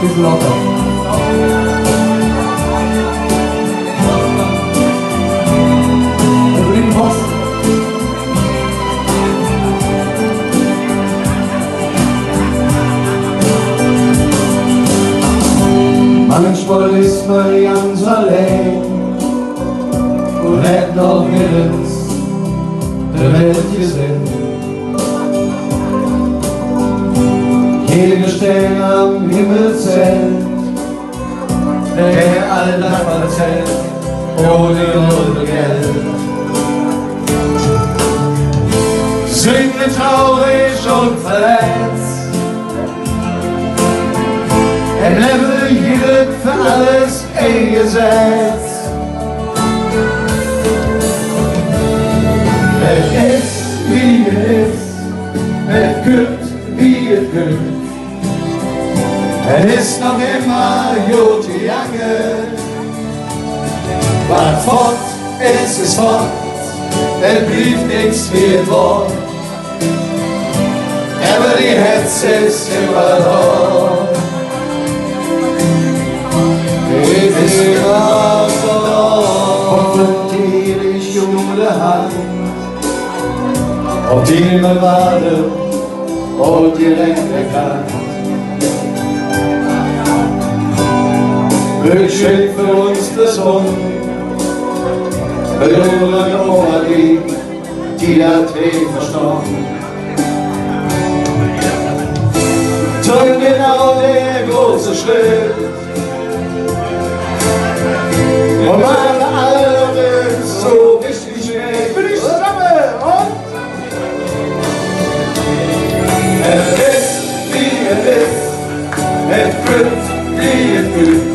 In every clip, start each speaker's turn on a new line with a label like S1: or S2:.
S1: bisschen locker. Wir bringen Post. Manchmal ist man ganz allein und hat noch nirgends der Welt gesehen. Jeder steht am Himmelszelt, der Alltag erzählt, ohne null Geld. Singe traurig und verletzt, ein Level hielt für alles eingesetzt. Es ist, wie es ist, es gibt, wie es gibt. Es ist noch immer gut gegangen. Was fort ist fort, es blieb nichts wie es war. Aber die Hetze ist immer da. Es ist immer so, konfrontiere ich junge Hand, auf die man wartet und direkt erkannt. Glückschick für uns das Hund, verloren Oma die hat weh verstorben. Dann genau der große Schritt, und meine Alter so richtig schwer. Bin ich zusammen, und? Es ist, wie es ist, es wird, wie es wird.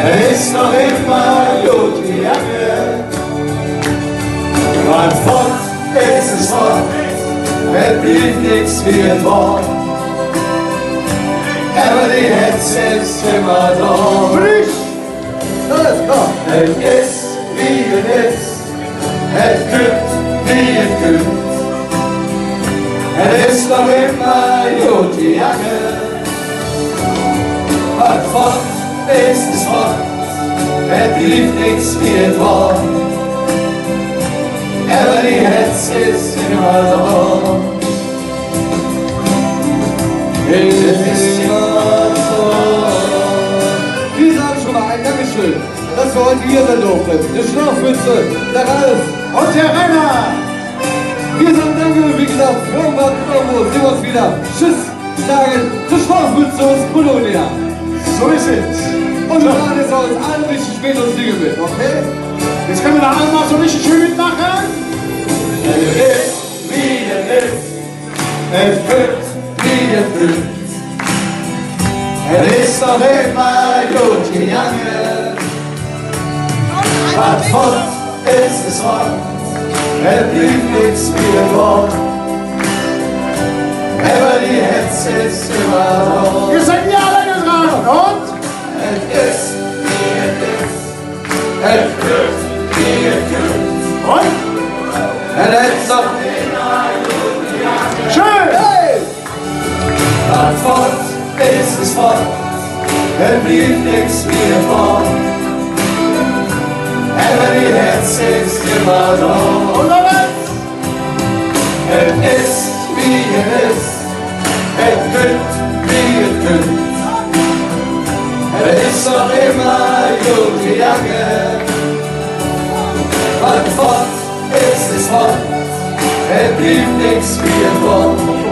S1: Es ist noch immer gut gegangen. Was fort ist es fort, es blieb nichts wie es war. Aber die Hetze ist immer da. Alles klar. Es ist, wie es ist, es gibt, wie es gibt. Es ist noch immer gut gegangen. Was fort ist es fort, es blieb nichts wie es war. Aber die Hetze ist immer da. Es ist immer so. Wir sagen schon mal ein Dankeschön, dass wir heute hier sein durften. Der Schlafmütze, der Ralf und der Rainer. Wir sagen Danke, wie gesagt, irgendwann sehen wir uns wieder. Tschüss, sagen zur Schlafmütze aus Polonia. So ist es. Und wir fahren jetzt uns alle richtig spät uns Dinge mit, okay? Jetzt können wir da alle mal so richtig schön mitmachen. Es ist, wie es ist. Es wird, wie es wird. Es ist noch immer gut gegangen. Was fort ist es fort. Es blieb nichts wie es war. Aber die Hetze ist immer da. Wir sind ja alle dran, und? Es ist, wie es ist. Es wird, wie es wird. Und? Es ist noch immer gut gegangen. Schön! Hey! Was fort ist es fort. Es blieb nichts wie es war. Aber die Hetze ist immer da. Und noch eins! Es ist, wie es ist. Es gibt, wie es gibt. Es ist noch immer gut gegangen. Was fort ist es fort. Es blieb nichts wie es war.